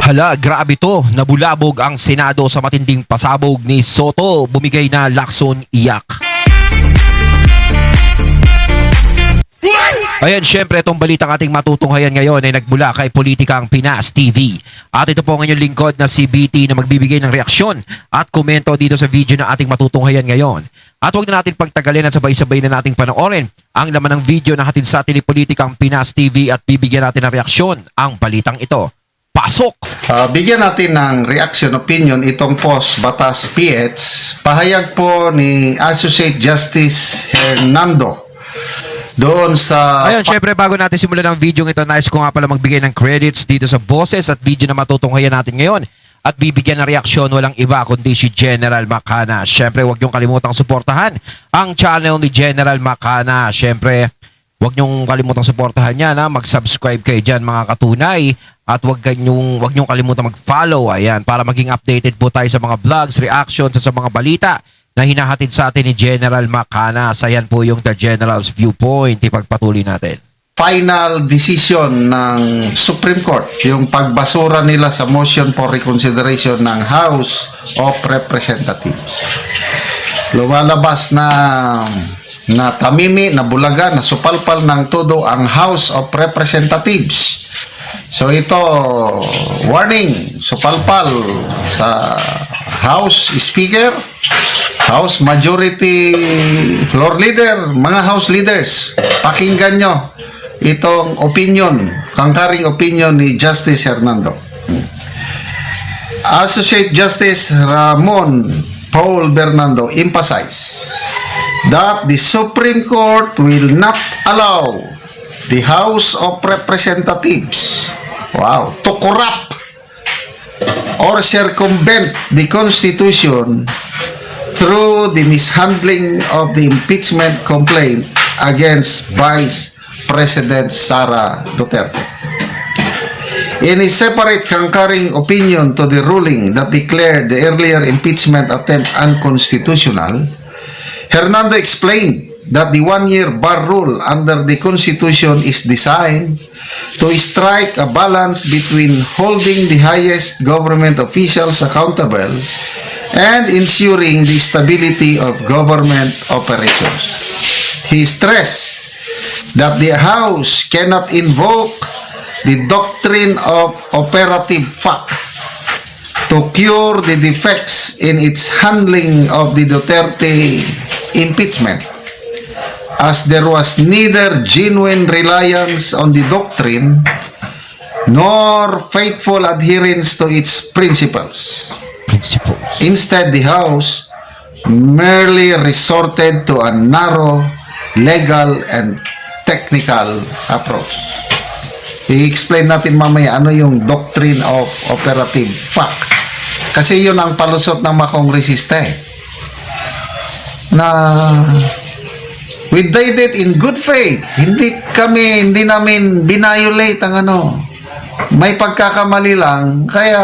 Hala, grabe to. Nabulabog ang Senado sa matinding pasabog ni Soto. Bumigay na lakson iyak. Ayan, syempre itong balitang ating matutunghayan ngayon ay nagmula kay Politikang Pinas TV. At ito po ang inyong lingkod na si BT na magbibigay ng reaksyon at komento dito sa video na ating matutunghayan ngayon. At huwag na natin pagtagalin at sabay-sabay na nating panoorin ang laman ng video na hatid sa atin ni Politikang Pinas TV at bibigyan natin ng reaksyon ang balitang ito. Pasok! Bigyan natin ng reaction opinion itong post Batas PH. Pahayag po ni Associate Justice Hernando doon sa... Ayun, syempre bago natin simulan ang video ito, nais ko nga pala magbigay ng credits dito sa boses at video na matutunghayan natin ngayon. At bibigyan ng reaksyon walang iba kundi si General Macana. Syempre huwag niyong kalimutang suportahan ang channel ni General Macana. Syempre huwag niyong kalimutang suportahan yan. Mag-subscribe kayo dyan mga katunay. At huwag niyong kalimutan mag-follow. Ayan, para maging updated po tayo sa mga vlogs, reactions, sa mga balita na hinahatid sa atin ni General Macana. Ayan po yung The General's Viewpoint. Ipagpatuloy natin. Final decision ng Supreme Court, yung pagbasura nila sa motion for reconsideration ng House of Representatives. Lumalabas na tamimi, na bulaga, na supalpal ng todo ang House of Representatives. So ito, warning, supalpal sa House Speaker, House Majority Floor Leader, mga House Leaders, pakinggan nyo itong opinion, concurring opinion ni Justice Hernando. Associate Justice Ramon Paul Bernardo emphasized that the Supreme Court will not allow the House of Representatives to corrupt or circumvent the Constitution through the mishandling of the impeachment complaint against Vice President Sara Duterte. In a separate concurring opinion to the ruling that declared the earlier impeachment attempt unconstitutional, Hernando explained that the one-year bar rule under the Constitution is designed to strike a balance between holding the highest government officials accountable and ensuring the stability of government operations. He stressed that the House cannot invoke the doctrine of operative fact to cure the defects in its handling of the Duterte impeachment, as there was neither genuine reliance on the doctrine nor faithful adherence to its principles. Instead, the House merely resorted to a narrow legal and technical approach. I-explain natin mamaya ano yung doctrine of operative fact. Kasi yun ang palusot ng mga kongresista na we did it in good faith. Hindi namin binayolate ang may pagkakamali lang. Kaya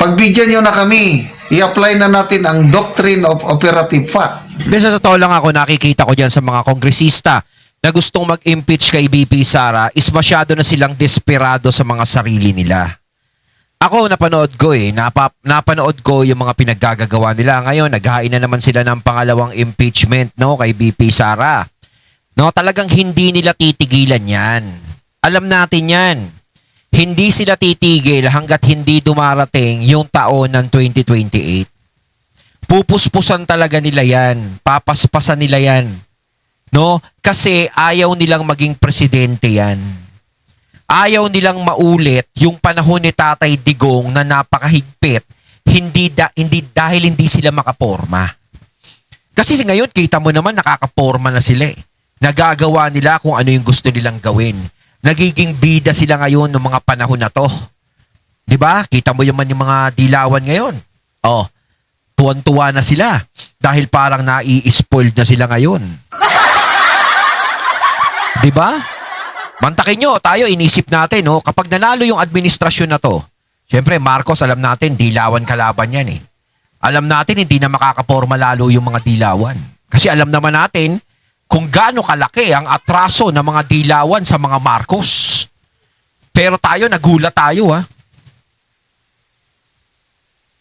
pagbigyan nyo na kami, i-apply na natin ang doctrine of operative fact. Sa totoo lang ako, nakikita ko dyan sa mga kongresista na gustong mag-impeach kay BP Sara is masyado na silang desperado sa mga sarili nila. Ako, napanood ko napanood ko yung mga pinaggagawa nila. Ngayon, naghain na naman sila ng pangalawang impeachment kay BP Sara. Talagang hindi nila titigilan yan. Alam natin yan. Hindi sila titigil hanggat hindi dumarating yung taon ng 2028. Pupuspusan talaga nila yan. Papaspasan nila yan. Kasi ayaw nilang maging presidente yan. Ayaw nilang maulit yung panahon ni Tatay Digong na napakahigpit dahil hindi sila makaporma. Kasi ngayon, kita mo naman nakakaporma na sila Nagagawa nila kung ano yung gusto nilang gawin. Nagiging bida sila ngayon ng mga panahon na to. Diba? Kita mo naman yung mga dilawan ngayon. Tuwan-tuwa na sila dahil parang nai-spoiled na sila ngayon. Diba? Mantakin nyo, tayo inisip natin, kapag nanalo yung administrasyon na to, syempre Marcos, alam natin, dilawan kalaban yan Alam natin, hindi na makakaporma lalo yung mga dilawan. Kasi alam naman natin kung gaano kalaki ang atraso ng mga dilawan sa mga Marcos. Pero tayo, nagulat tayo ha.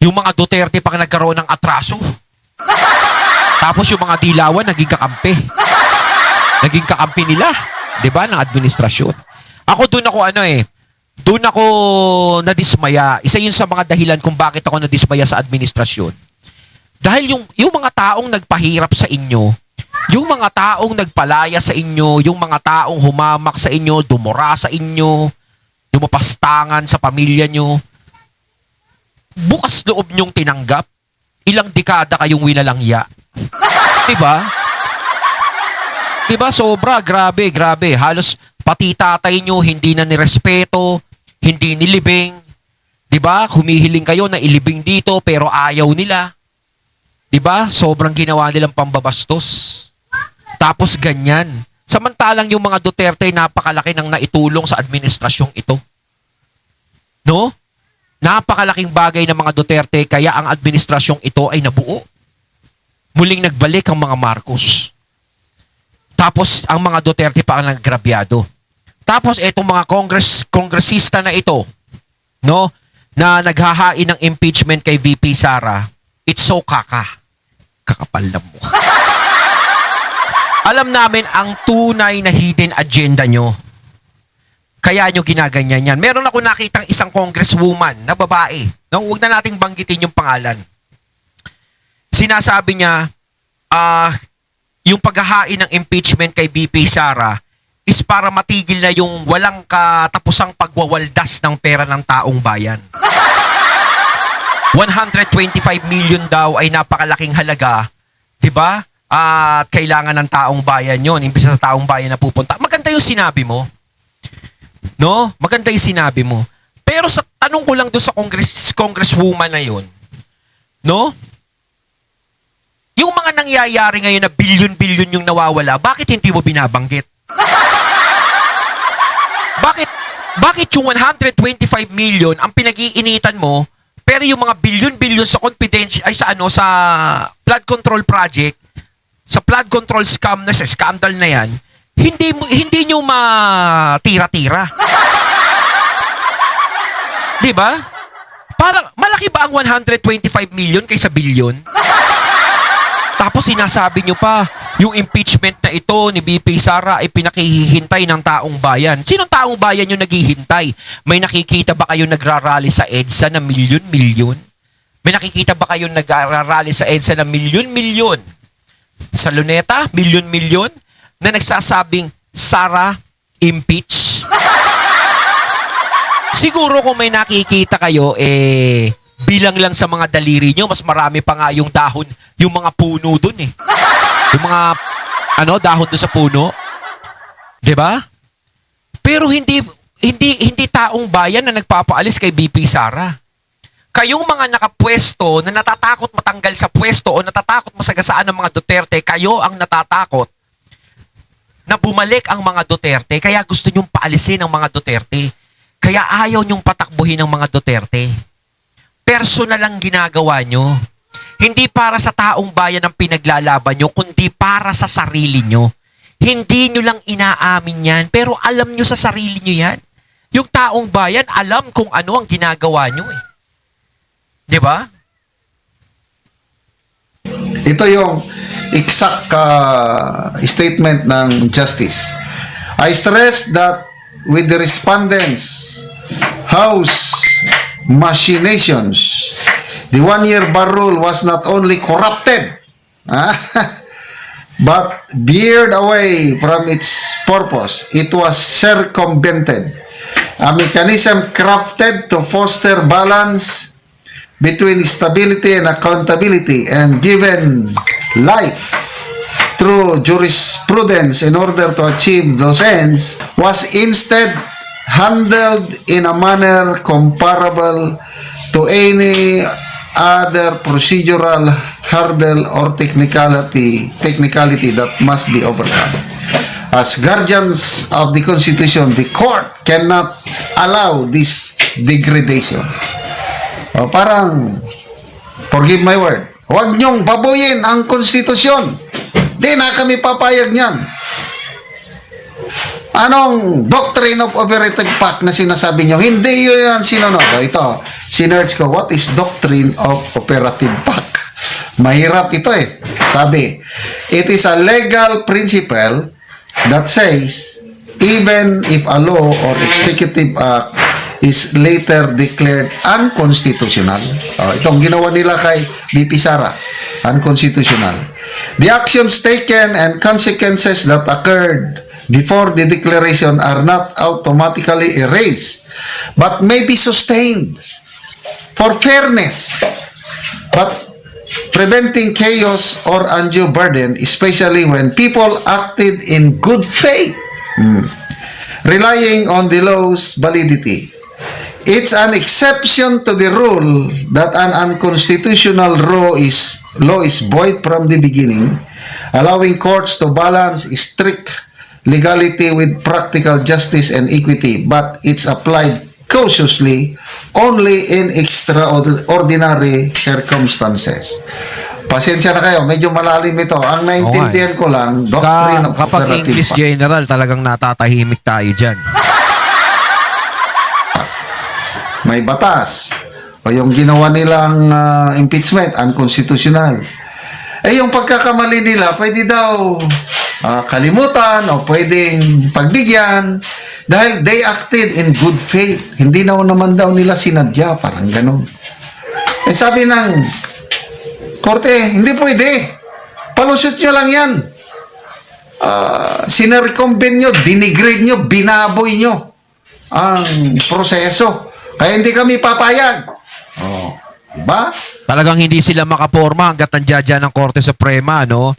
Yung mga Duterte pa nagkaroon ng atraso. Tapos yung mga Dilawan, naging kakampi. Naging kakampi nila. 'Di ba? Ng administrasyon. Ako doon ako nadismaya. Isa yun sa mga dahilan kung bakit ako nadismaya sa administrasyon. Dahil yung mga taong nagpahirap sa inyo, yung mga taong nagpalaya sa inyo, yung mga taong humamak sa inyo, dumura sa inyo, dumapastangan sa pamilya nyo, bukas loob nyong tinanggap, ilang dekada kayong winalangya. Diba? Diba? Sobra, grabe. Halos pati tatay nyo hindi na nirespeto, hindi nilibing. Diba? Humihiling kayo na ilibing dito pero ayaw nila. Diba? Sobrang ginawa nilang pambabastos. Tapos ganyan. Samantalang yung mga Duterte napakalaki ng naitulong sa administrasyong ito. No? Napakalaking bagay ng mga Duterte kaya ang administrasyong ito ay nabuo. Muling nagbalik ang mga Marcos. Tapos ang mga Duterte pa ang naggrabyado. Tapos etong mga kongresista na ito, no, na naghahain ng impeachment kay VP Sara, it's so kakapal na mo. Alam namin ang tunay na hidden agenda nyo. Kaya nyo ginaganyan yan. Meron ako nakitang isang congresswoman na babae. No, huwag na nating banggitin yung pangalan. Sinasabi niya, yung paghahain ng impeachment kay VP Sara is para matigil na yung walang katapusang pagwawaldas ng pera ng taong bayan. 125 million daw ay napakalaking halaga, 'di ba? At kailangan ng taong bayan 'yon, imbes sa taong bayan na pupunta. Maganda 'yung sinabi mo. No? Maganda 'yung sinabi mo. Pero sa tanong ko lang doon sa congresswoman na 'yon, no? Yung mga nangyayari ngayon na bilyon-bilyon yung nawawala, bakit hindi mo binabanggit? Bakit yung 125 million ang pinag-iinitan mo, pero yung mga bilyon-bilyon sa confidential ay sa flood control project, sa flood control scandal na yan, hindi nyo matira-tira. 'Di ba? Parang malaki ba ang 125 million kaysa bilyon? Tapos sinasabi nyo pa, yung impeachment na ito ni VP Sara ay pinakihihintay ng taong bayan. Sinong taong bayan yung naghihintay? May nakikita ba kayo nagrarally sa EDSA na milyon-milyon? May nakikita ba kayo nagrarally sa EDSA na milyon-milyon? Sa Luneta, milyon-milyon? Na nagsasabing, Sara, impeach? Siguro kung may nakikita kayo, bilang lang sa mga daliri nyo, mas marami pa nga yung dahon, yung mga puno dun eh. Yung mga, dahon dun sa puno. 'Di ba? Pero hindi taong bayan na nagpapaalis kay VP Sara. Kayong mga nakapwesto na natatakot matanggal sa pwesto o natatakot masagasaan ng mga Duterte, kayo ang natatakot na bumalik ang mga Duterte, kaya gusto nyong paalisin ang mga Duterte. Kaya ayaw nyong patakbuhin ang mga Duterte. Personal ang ginagawa nyo. Hindi para sa taong bayan ang pinaglalaban nyo, kundi para sa sarili nyo. Hindi nyo lang inaamin yan, pero alam nyo sa sarili nyo yan. Yung taong bayan, alam kung ano ang ginagawa nyo eh. 'Di ba? Ito yung exact statement ng Justice. I stress that with the respondents' House machinations, the one-year bar rule was not only corrupted, but veered away from its purpose. It was circumvented. A mechanism crafted to foster balance between stability and accountability and given life through jurisprudence in order to achieve those ends was instead handled in a manner comparable to any other procedural hurdle or technicality that must be overcome. As guardians of the Constitution, the court cannot allow this degradation. O parang, forgive my word, huwag niyong babuyin ang konstitusyon. Di na kami papayag niyan. Anong doctrine of operative fact na sinasabi nyo? Hindi yun sinunod. Ito, sinerge ko, what is doctrine of operative fact? Mahirap ito eh. Sabi, it is a legal principle that says, even if a law or executive act is later declared unconstitutional. Itong ginawa nila kay BP Sara, unconstitutional. The actions taken and consequences that occurred before the declaration are not automatically erased, but may be sustained for fairness, but preventing chaos or undue burden, especially when people acted in good faith, relying on the law's validity. It's an exception to the rule that an unconstitutional law is void from the beginning, allowing courts to balance strict legality with practical justice and equity, but it's applied cautiously only in extraordinary circumstances. Pasensya na kayo, medyo malalim ito. Ang naintindihan ko lang, doctrine of Kapag operative English fact. general, talagang natatahimik tayo dyan. May batas. O yung ginawa nilang impeachment, unconstitutional. Yung pagkakamali nila, pwede daw kalimutan o pwedeng pagbigyan dahil they acted in good faith. Hindi naman daw nila sinadya, parang ganun. Sabi ng korte, hindi pwede. Palusot nyo lang yan. Sinerecombine nyo, dinigrade nyo, binaboy nyo ang proseso. Kaya hindi kami papayag. Diba? Talagang hindi sila makaporma hanggat nandiyan dyan ang Korte Suprema, no?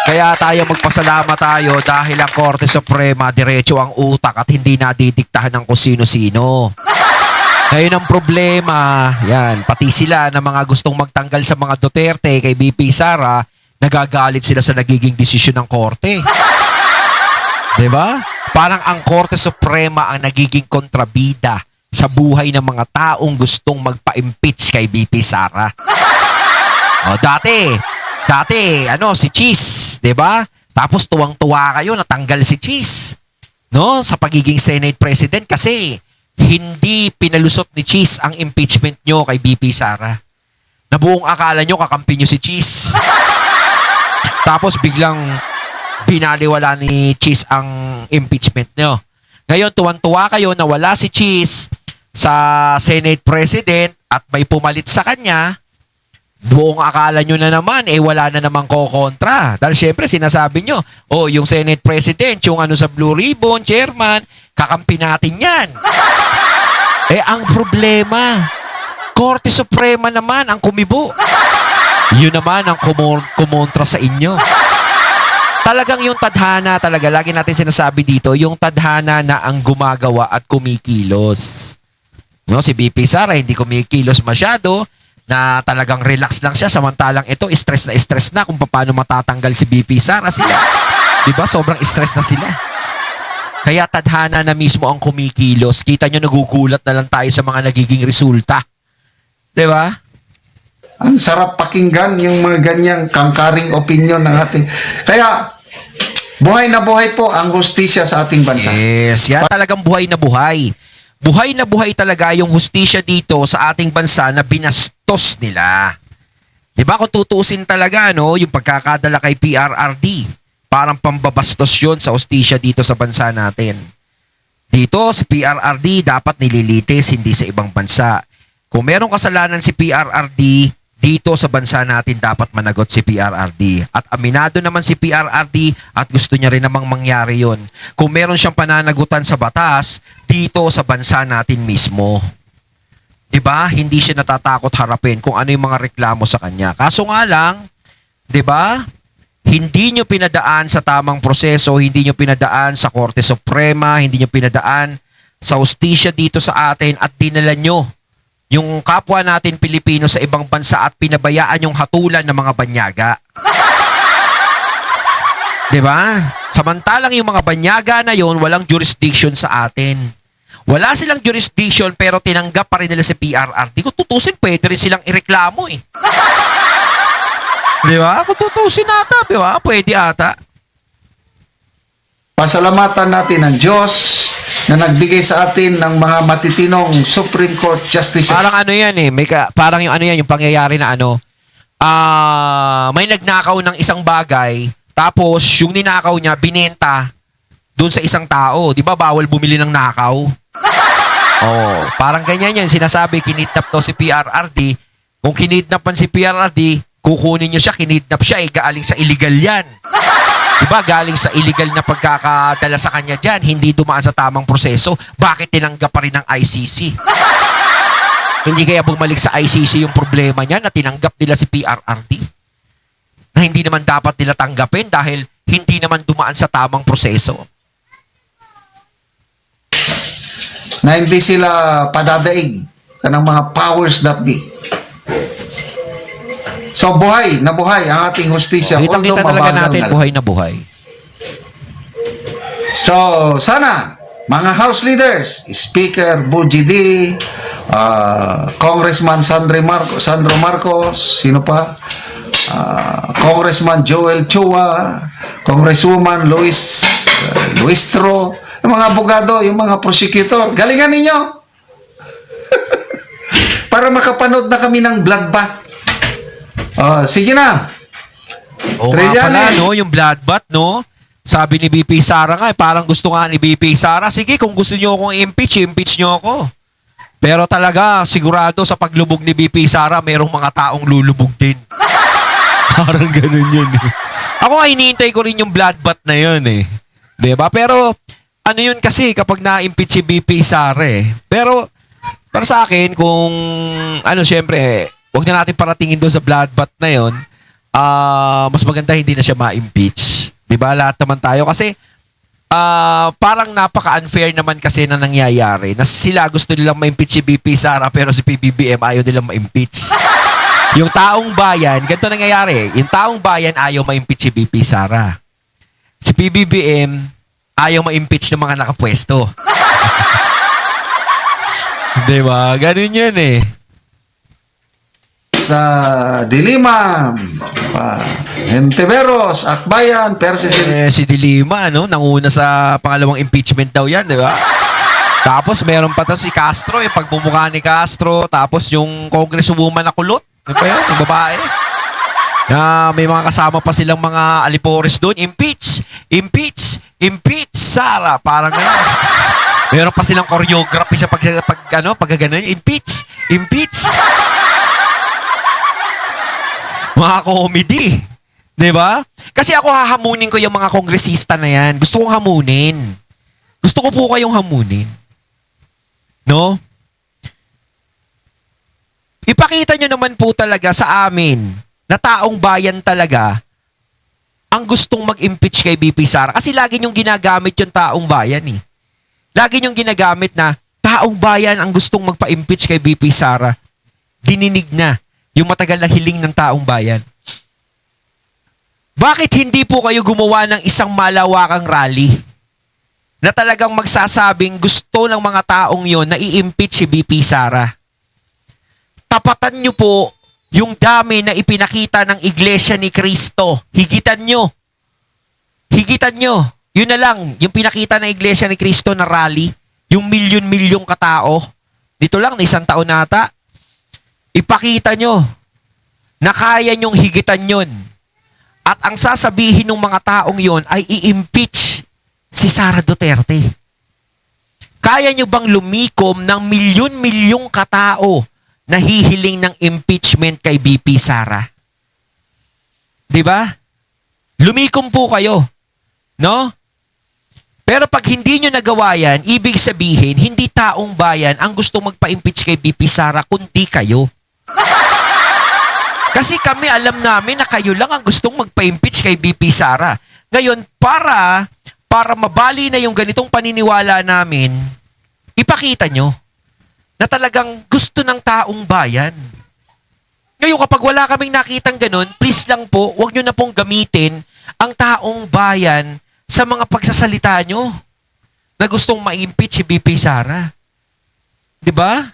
Kaya tayo magpasalamat tayo dahil ang Korte Suprema diretso ang utak at hindi nadidiktahan ng kung sino-sino. Ngayon ang problema, yan, pati sila na mga gustong magtanggal sa mga Duterte kay BP Sara, nagagalit sila sa nagiging desisyon ng Korte. Diba? Parang ang Korte Suprema ang nagiging kontrabida sa buhay ng mga taong gustong magpa-impeach kay BP Sara. Dati, si Cheese, 'di ba? Tapos tuwang-tuwa kayo natanggal si Cheese, no? Sa pagiging Senate President kasi hindi pinalusot ni Cheese ang impeachment nyo kay BP Sara. Na buong akala nyo kakampi nyo si Cheese. Tapos biglang binaliwala ni Cheese ang impeachment nyo. Ngayon, tuwan-tuwa kayo na wala si Cheese sa Senate President at may pumalit sa kanya. Buong akala nyo na naman, wala na namang kokontra. Dahil syempre, sinasabi nyo, yung Senate President, yung sa Blue Ribbon, Chairman, kakampi natin yan. Ang problema, Korte Suprema naman ang kumibo. Yun naman ang kumontra sa inyo. Talagang yung tadhana talaga, lagi natin sinasabi dito, yung tadhana na ang gumagawa at kumikilos. No, si BP Sara hindi kumikilos masyado, na talagang relax lang siya, samantalang ito, stress na kung paano matatanggal si BP Sara sila. Diba? Sobrang stress na sila. Kaya tadhana na mismo ang kumikilos. Kita nyo, nagugulat na lang tayo sa mga nagiging resulta. Diba? Ang sarap pakinggan yung mga ganyang kangkaring opinion ng ating. Kaya, buhay na buhay po ang hustisya sa ating bansa. Yes, yan talagang buhay na buhay. Buhay na buhay talaga yung hustisya dito sa ating bansa na binastos nila. Diba kung tutuusin talaga, no, yung pagkakadala kay PRRD, parang pambabastos yun sa hustisya dito sa bansa natin. Dito, si PRRD dapat nililitis, hindi sa ibang bansa. Kung merong kasalanan si PRRD, dito sa bansa natin dapat managot si PRRD. At aminado naman si PRRD at gusto niya rin namang mangyari yon. Kung meron siyang pananagutan sa batas, dito sa bansa natin mismo. Diba? Hindi siya natatakot harapin kung ano yung mga reklamo sa kanya. Kaso nga lang, diba? Hindi nyo pinadaan sa tamang proseso, hindi nyo pinadaan sa Korte Suprema, hindi nyo pinadaan sa hustisya dito sa atin at dinala nyo yung kapwa natin Pilipino sa ibang bansa at pinabayaan yung hatulan ng mga banyaga. Diba? Samantalang yung mga banyaga na yon walang jurisdiction sa atin. Wala silang jurisdiction pero tinanggap pa rin nila si PRRD. Kung tutusin, pwede rin silang ireklamo eh. Diba? Kung tutusin ata, diba? Pwede ata. pasalamatan natin ang Diyos na nagbigay sa atin ng mga matitinong Supreme Court Justices. Parang ano yan eh, parang yung ano yan, yung pangyayari na ano, may nagnakaw ng isang bagay, tapos yung ninakaw niya, binenta doon sa isang tao. Di ba bawal bumili ng nakaw? Oh, parang ganyan yan. Sinasabi, kinidnap to si PRRD. Kung kinidnap man si PRRD, kukunin nyo siya, kinidnap siya, galing sa illegal yan. Diba, galing sa illegal na pagkakadala sa kanya dyan, hindi dumaan sa tamang proseso, bakit tinanggap pa rin ng ICC? Hindi kaya bumalik sa ICC yung problema niya na tinanggap nila si PRRD? Na hindi naman dapat nila tanggapin dahil hindi naman dumaan sa tamang proseso. Na hindi sila padadaig ng mga powers that be. So nabuhay ang ating hustisya. Kitang-kita talaga natin buhay na buhay. So, sana, mga House leaders, Speaker Bujidi, Congressman Sandro Marcos, sino pa? Congressman Joel Chua, Congresswoman Luistro, yung mga abogado, yung mga prosecutor, galingan ninyo! Para makapanood na kami ng bloodbath. Sige na. Oo nga pala, no? Yung bloodbath, no? Sabi ni BP Sara nga, parang gusto nga ni BP Sara, sige, kung gusto nyo akong impeach nyo ako. Pero talaga, sigurado sa paglubog ni BP Sara, merong mga taong lulubog din. Parang ganun yun eh. Ako nga, hinihintay ko rin yung bloodbath na yun eh. Diba? Pero, ano yun kasi kapag na-impeach si BP Sara eh. Pero, para sa akin, kung, syempre, huwag na natin paratingin doon sa bloodbath na yun, mas maganda hindi na siya ma-impeach. Diba? Lahat naman tayo. Kasi, parang napaka-unfair naman kasi na nangyayari na sila gusto nilang ma-impeach si BP Sara pero si PBBM ayaw nilang ma-impeach. Yung taong bayan, ganito nangyayari. Yung taong bayan ayaw ma-impeach si BP Sara. Si PBBM ayaw ma-impeach ng mga nakapwesto. Diba? Ganun yun eh. Sa Dilima, Enteveros, Akbayan, Persis. Si Dilima, nanguna sa pangalawang impeachment daw yan, di ba? Tapos meron pa to si Castro, yung pagbumukha ni Castro, tapos yung congresswoman na kulot, di ba yun, yung babae. May mga kasama pa silang mga alipores doon, impeach, Sara, parang gano'n. Meron pa silang choreography sa pagkaganon, impeach. Mga comedy. Diba? Kasi ako hahamunin ko yung mga kongresista na yan. Gusto kong hamunin. Gusto ko po kayong hamunin. No? Ipakita nyo naman po talaga sa amin na taong bayan talaga ang gustong mag-impeach kay BP Sara. Kasi lagi nyong ginagamit yung taong bayan eh. Lagi nyong ginagamit na taong bayan ang gustong magpa-impeach kay BP Sara. Dininig na yung matagal na hiling ng taong bayan. Bakit hindi po kayo gumawa ng isang malawakang rally na talagang magsasabing gusto ng mga taong yon na i-impeach si BP Sara? Tapatan nyo po yung dami na ipinakita ng Iglesia ni Cristo. Higitan nyo. Yun na lang, yung pinakita ng Iglesia ni Cristo na rally, yung milyon-milyong katao, dito lang, na isang taon nata, ipakita nyo na kaya nyong higitan yun. At ang sasabihin ng mga taong yon ay i-impeach si Sara Duterte. Kaya nyo bang lumikom ng milyon-milyong katao na hihiling ng impeachment kay BP Sara? Diba? Lumikom po kayo. No? Pero pag hindi nyo nagawa yan, ibig sabihin, hindi taong bayan ang gusto magpa-impeach kay BP Sara, kundi kayo. Kasi kami alam namin na kayo lang ang gustong magpa-impeach kay BP Sara. Ngayon, para mabali na yung ganitong paniniwala namin, ipakita nyo na talagang gusto ng taong bayan. Ngayon, kapag wala kaming nakitang ganun, please lang po, huwag nyo na pong gamitin ang taong bayan sa mga pagsasalita nyo na gustong ma-impeach si BP Sara. Diba?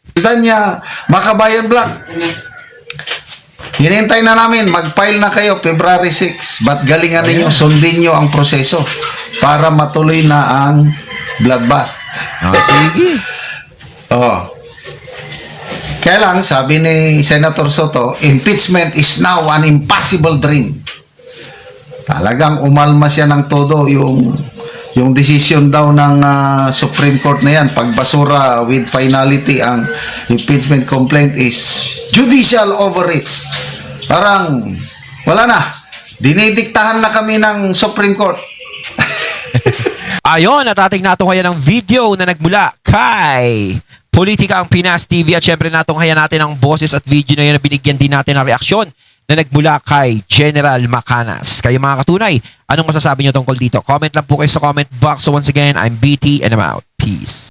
Kita niya, Makabayan Black. Hinintay na namin, mag-file na kayo February 6. Ba't galingan ninyo, sundin nyo ang proseso para matuloy na ang bloodbath. Sige. Oh. Kaya lang, sabi ni Senator Soto, impeachment is now an impossible dream. Talagang umalma siya ng todo yung decision daw ng Supreme Court na yan. Pagbasura with finality ang impeachment complaint is judicial overreach. Parang wala na. Dinidiktahan na kami ng Supreme Court. Ayon, natating natunghayan ng video na nagmula kay Politika ang Pinas TV at syempre natunghayan natin ang boses at video na yun na binigyan din natin ng reaksyon na nagmula kay General Macanas. Kayo mga katunay, anong masasabi nyo tungkol dito? Comment lang po kayo sa comment box. So once again, I'm BT and I'm out. Peace.